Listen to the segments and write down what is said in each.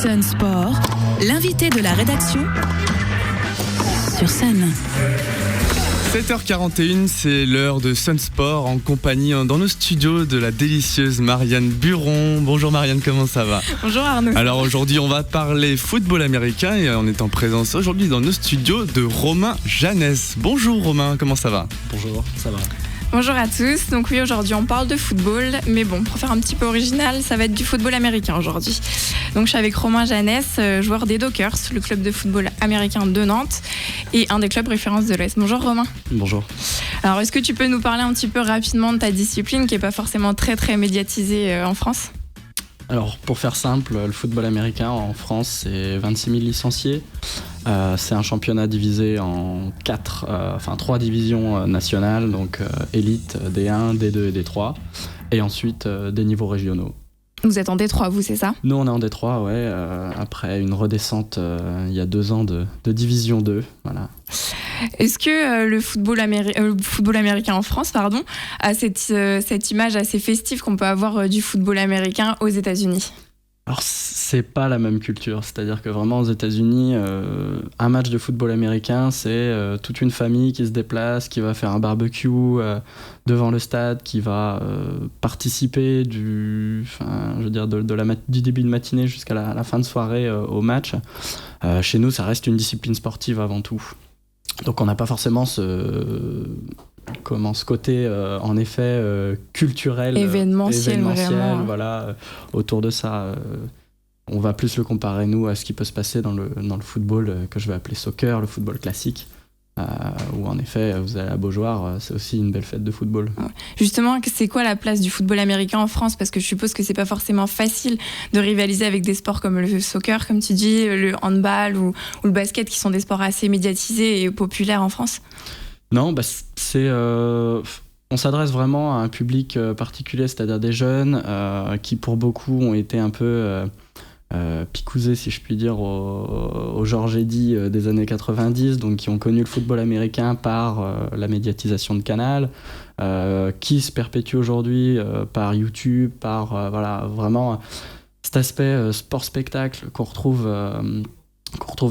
Sun Sport, l'invité de la rédaction sur Sun. 7h41, c'est l'heure de Sun Sport en compagnie dans nos studios de la délicieuse Marianne Buron. Bonjour Marianne, comment ça va ? Bonjour Arnaud. Alors aujourd'hui on va parler football américain et on est en présence aujourd'hui dans nos studios de Romain Janès. Bonjour Romain, comment ça va ? Bonjour, ça va. Bonjour à tous. Donc oui, aujourd'hui on parle de football, mais bon, pour faire un petit peu original, ça va être du football américain aujourd'hui. Donc je suis avec Romain Janès, joueur des Dockers, le club de football américain de Nantes et un des clubs références de l'Ouest. Bonjour Romain. Bonjour. Alors est-ce que tu peux nous parler un petit peu rapidement de ta discipline qui n'est pas forcément très médiatisée en France ? Alors pour faire simple, le football américain en France, c'est 26 000 licenciés. C'est un championnat divisé en 3 divisions nationales, donc élite, D1, D2 et D3, et ensuite des niveaux régionaux. Vous êtes en D3, vous, c'est ça ? Nous, on est en D3, ouais, après une redescente il y a 2 ans de division 2, voilà. Est-ce que le football américain en France a cette image assez festive qu'on peut avoir du football américain aux États-Unis ? Alors, c'est pas la même culture, c'est-à-dire que vraiment aux États-Unis, un match de football américain, c'est toute une famille qui se déplace, qui va faire un barbecue devant le stade, qui va participer du début de matinée jusqu'à la fin de soirée au match. Chez nous, ça reste une discipline sportive avant tout. Donc on n'a pas forcément ce côté en effet culturel, événementiel vraiment. Voilà, autour de ça. On va plus le comparer nous à ce qui peut se passer dans le football que je vais appeler soccer, le football classique. Où en effet vous allez à Beaujoire, c'est aussi une belle fête de football. Justement, c'est quoi la place du football américain en France ? Parce que je suppose que c'est pas forcément facile de rivaliser avec des sports comme le soccer, comme tu dis, le handball ou le basket, qui sont des sports assez médiatisés et populaires en France. Non, on s'adresse vraiment à un public particulier, c'est-à-dire des jeunes qui pour beaucoup ont été un peu picousés, si je puis dire, au Georges Eddy des années 90, donc qui ont connu le football américain par la médiatisation de Canal, qui se perpétue aujourd'hui par YouTube, par vraiment cet aspect sport-spectacle qu'on retrouve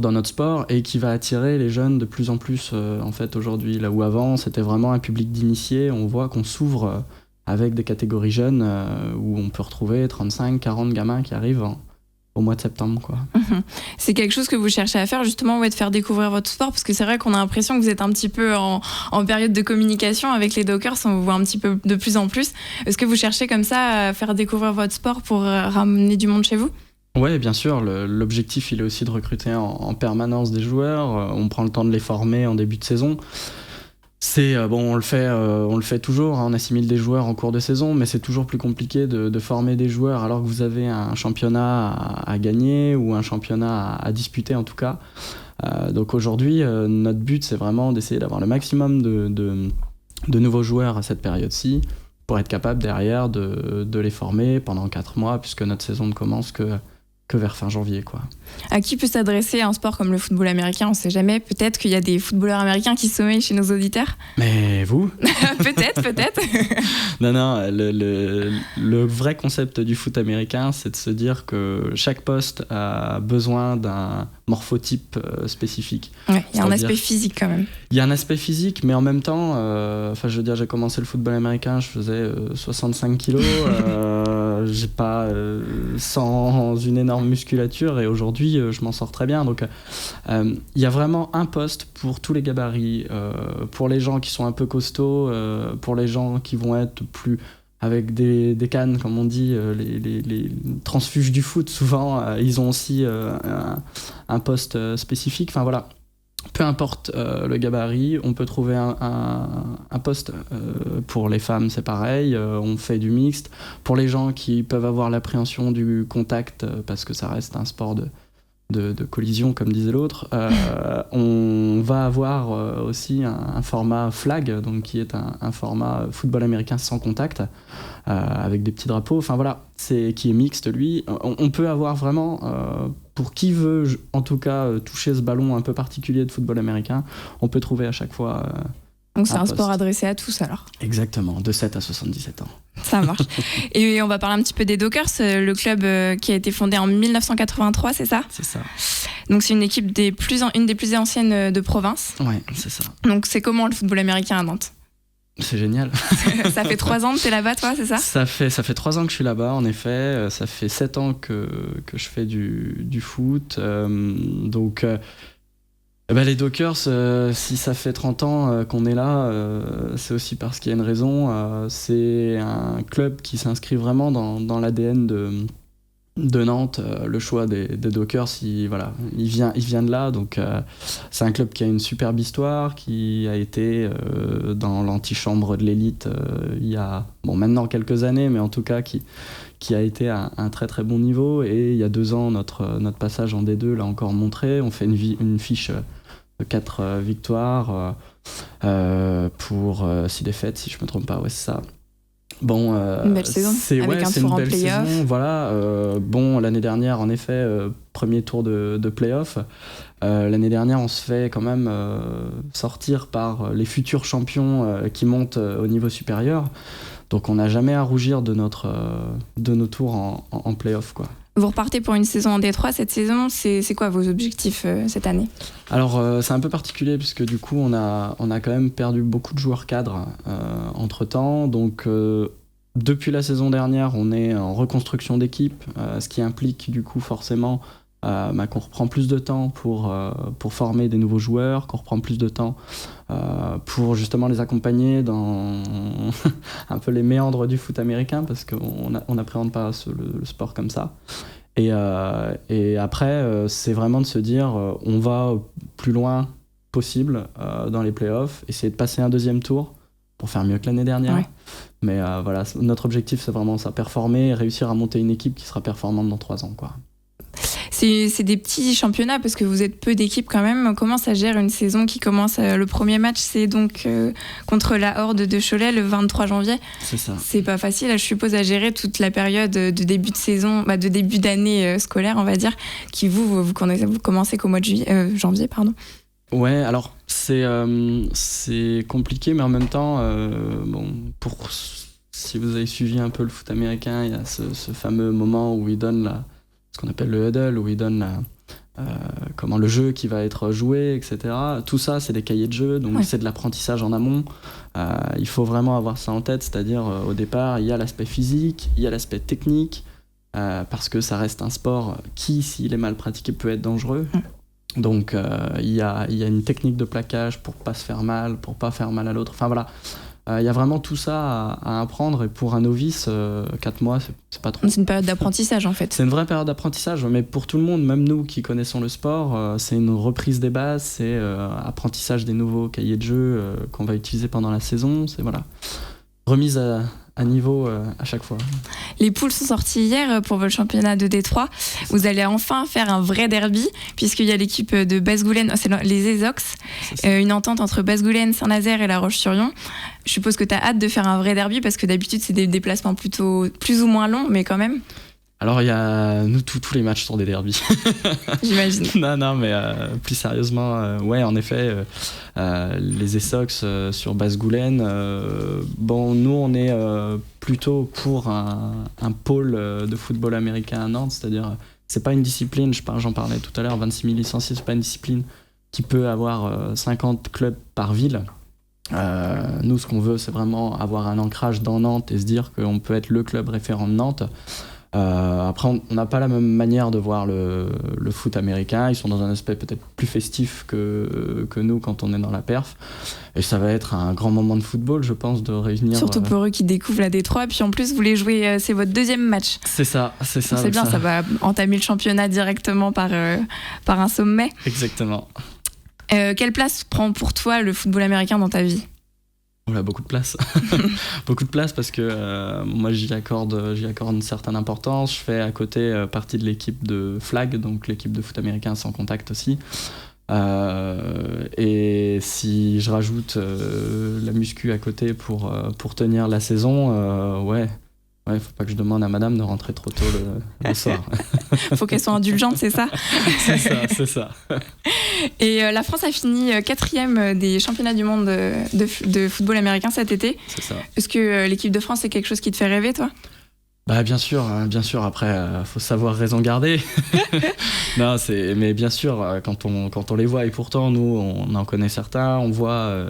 dans notre sport et qui va attirer les jeunes de plus en plus en fait aujourd'hui. Là où avant c'était vraiment un public d'initiés, on voit qu'on s'ouvre avec des catégories jeunes où on peut retrouver 35-40 gamins qui arrivent au mois de septembre, quoi. C'est quelque chose que vous cherchez à faire justement, de faire découvrir votre sport, parce que c'est vrai qu'on a l'impression que vous êtes un petit peu en période de communication avec les Dockers, on vous voit un petit peu de plus en plus. Est-ce que vous cherchez comme ça à faire découvrir votre sport pour ramener du monde chez vous ? Oui, bien sûr. L'objectif, il est aussi de recruter en permanence des joueurs. On prend le temps de les former en début de saison. On le fait toujours, on assimile des joueurs en cours de saison, mais c'est toujours plus compliqué de former des joueurs alors que vous avez un championnat à gagner ou un championnat à disputer en tout cas. Donc aujourd'hui, notre but, c'est vraiment d'essayer d'avoir le maximum de nouveaux joueurs à cette période-ci pour être capable derrière de les former pendant 4 mois, puisque notre saison ne commence que vers fin janvier, quoi. À qui peut s'adresser un sport comme le football américain ? On ne sait jamais. Peut-être qu'il y a des footballeurs américains qui sommeillent chez nos auditeurs. Mais vous ? Peut-être. Non, le vrai concept du foot américain, c'est de se dire que chaque poste a besoin d'un morphotype spécifique. Ouais, il y a un aspect physique quand même. Il y a un aspect physique, mais en même temps, j'ai commencé le football américain, je faisais 65 kilos, j'ai pas sans une énorme musculature, et aujourd'hui, je m'en sors très bien. Donc, il y a vraiment un poste pour tous les gabarits, pour les gens qui sont un peu costauds, pour les gens qui vont être plus avec des cannes, comme on dit, les transfuges du foot, souvent, ils ont aussi un poste spécifique. Enfin voilà, peu importe le gabarit, on peut trouver un poste. Pour les femmes, c'est pareil, on fait du mixte. Pour les gens qui peuvent avoir l'appréhension du contact, parce que ça reste un sport de collision, comme disait l'autre, on va avoir aussi un format flag, donc qui est un format football américain sans contact, avec des petits drapeaux. Enfin voilà, qui est mixte, lui. On peut avoir vraiment, pour qui veut en tout cas toucher ce ballon un peu particulier de football américain, on peut trouver à chaque fois Donc c'est un poste. sport adressé à tous alors. Exactement, de 7 à 77 ans. Ça marche. Et on va parler un petit peu des Dockers, le club qui a été fondé en 1983, c'est ça ? C'est ça. Donc c'est une équipe une des plus anciennes de province. Ouais, c'est ça. Donc c'est comment le football américain à Nantes ? C'est génial. Ça fait 3 ans que t'es là-bas, toi, c'est ça ? Ça fait 3 ans que je suis là-bas, en effet. Ça fait 7 ans que je fais du foot. Les Dockers, si ça fait 30 ans qu'on est là, c'est aussi parce qu'il y a une raison. C'est un club qui s'inscrit vraiment dans l'ADN de Nantes. Le choix des Dockers, il vient de là. Donc, c'est un club qui a une superbe histoire, qui a été dans l'antichambre de l'élite il y a maintenant quelques années, mais en tout cas qui a été à un très très bon niveau. Et il y a 2 ans, notre passage en D2 l'a encore montré. On fait une fiche de 4 victoires pour 6 défaites, si je me trompe pas. Ouais, c'est ça. Une belle saison, avec un tour en play-off. Voilà. L'année dernière, en effet, premier tour de play-off. L'année dernière, on se fait quand même sortir par les futurs champions qui montent au niveau supérieur. Donc on n'a jamais à rougir de nos tours en play-off, quoi. Vous repartez pour une saison en D3 cette saison, c'est quoi vos objectifs cette année ? Alors c'est un peu particulier puisque du coup on a quand même perdu beaucoup de joueurs cadres entre-temps. Donc depuis la saison dernière, on est en reconstruction d'équipe, ce qui implique du coup forcément qu'on reprend plus de temps pour former des nouveaux joueurs, qu'on reprend plus de temps pour justement les accompagner dans un peu les méandres du foot américain, parce qu'on n'appréhende pas le sport comme ça. Et après, c'est vraiment de se dire on va plus loin possible dans les playoffs, essayer de passer un deuxième tour pour faire mieux que l'année dernière. Ouais. Mais voilà, notre objectif, c'est vraiment ça, performer et réussir à monter une équipe qui sera performante dans 3 ans, quoi. C'est des petits championnats parce que vous êtes peu d'équipes quand même. Comment ça gère une saison qui commence le premier match, c'est donc contre la Horde de Cholet le 23 janvier. C'est ça. C'est pas facile, je suppose, à gérer toute la période de début de saison, de début d'année scolaire, on va dire, qui vous commencez qu'au mois de janvier, pardon. Ouais, alors c'est compliqué, mais en même temps, si vous avez suivi un peu le foot américain, il y a ce fameux moment où ils donnent ce qu'on appelle le huddle, où ils donnent comment le jeu qui va être joué, etc. Tout ça, c'est des cahiers de jeu, donc c'est de l'apprentissage en amont. Il faut vraiment avoir ça en tête, c'est-à-dire au départ, il y a l'aspect physique, il y a l'aspect technique, parce que ça reste un sport qui, s'il est mal pratiqué, peut être dangereux. Donc il y a une technique de plaquage pour pas se faire mal, pour pas faire mal à l'autre. Enfin voilà, il y a vraiment tout ça à apprendre, et pour un novice, 4 mois, c'est pas trop. C'est une période d'apprentissage en fait. C'est une vraie période d'apprentissage, mais pour tout le monde, même nous qui connaissons le sport, c'est une reprise des bases, c'est apprentissage des nouveaux cahiers de jeu qu'on va utiliser pendant la saison, c'est voilà, remise à niveau à chaque fois. Les poules sont sorties hier pour votre championnat de D3. Vous allez enfin faire un vrai derby, puisqu'il y a l'équipe de Basse-Goulaine, c'est les Ezox, une entente entre Basse-Goulaine, Saint-Nazaire et La Roche-sur-Yon. Je suppose que tu as hâte de faire un vrai derby, parce que d'habitude c'est des déplacements plutôt plus ou moins longs, mais quand même. Alors, il y a tous les matchs sont des derbys. J'imagine. Non, mais plus sérieusement, ouais, en effet, les Essox sur Basse-Goulaine, nous, on est plutôt pour un pôle de football américain à Nantes, c'est-à-dire, c'est pas une discipline, j'en parlais tout à l'heure, 26 000 licenciés, c'est pas une discipline qui peut avoir 50 clubs par ville. Nous, ce qu'on veut, c'est vraiment avoir un ancrage dans Nantes et se dire qu'on peut être le club référent de Nantes. Après, on n'a pas la même manière de voir le foot américain. Ils sont dans un aspect peut-être plus festif que nous quand on est dans la perf. Et ça va être un grand moment de football, je pense, de réunir... Surtout pour eux qui découvrent la D3. Puis en plus, vous les jouez, c'est votre deuxième match. C'est ça. C'est bien, ça va entamer le championnat directement par un sommet. Exactement. Quelle place prend pour toi le football américain dans ta vie ? On a beaucoup de place. Beaucoup de place parce que moi j'y accorde une certaine importance. Je fais à côté partie de l'équipe de Flag, donc l'équipe de foot américain sans contact aussi. Et si je rajoute la muscu à côté pour tenir la saison, ouais, Ouais, faut pas que je demande à madame de rentrer trop tôt le soir. Faut qu'elle soit indulgente, c'est ça? C'est ça. Et la France a fini 4e des championnats du monde de football américain cet été. C'est ça. Est-ce que l'équipe de France, c'est quelque chose qui te fait rêver, toi? Bah bien sûr. Après, faut savoir raison garder. Non, mais bien sûr, quand on les voit, et pourtant nous, on en connaît certains, on voit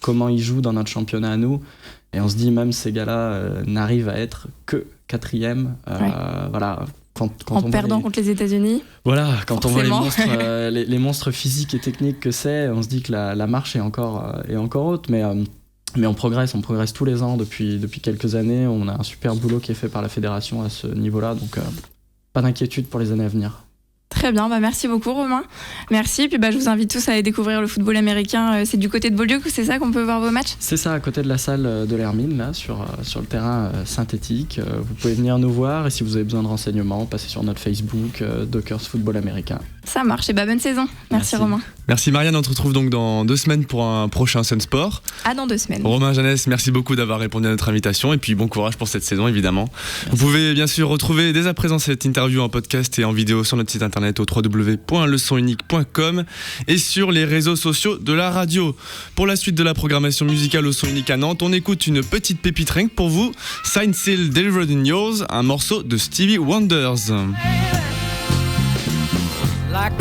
comment ils jouent dans notre championnat à nous, et on se dit même ces gars-là n'arrivent à être que 4e. Voilà. Quand en perdant contre les États-Unis. Voilà, quand forcément. on voit les monstres physiques et techniques que c'est, on se dit que la marche est encore haute, mais on progresse tous les ans depuis quelques années. On a un super boulot qui est fait par la fédération à ce niveau-là, donc pas d'inquiétude pour les années à venir. Très bien, merci beaucoup Romain. Merci, puis je vous invite tous à aller découvrir le football américain. C'est du côté de Beaulieu que c'est ça qu'on peut voir vos matchs? C'est ça, à côté de la salle de l'Hermine, là, sur le terrain synthétique. Vous pouvez venir nous voir, et si vous avez besoin de renseignements, passez sur notre Facebook, Dockers Football Américain. Ça marche, et bonne saison. Merci Romain. Merci Marianne, on te retrouve donc dans 2 semaines pour un prochain Sun Sport. Dans 2 semaines. Romain Janès, merci beaucoup d'avoir répondu à notre invitation, et puis bon courage pour cette saison évidemment. Merci. Vous pouvez bien sûr retrouver dès à présent cette interview en podcast et en vidéo sur notre site internet au www.lesonunique.com et sur les réseaux sociaux de la radio. Pour la suite de la programmation musicale au Son Unique à Nantes, on écoute une petite pépite rien que pour vous, Signed Sealed Delivered in Yours, un morceau de Stevie Wonder. Like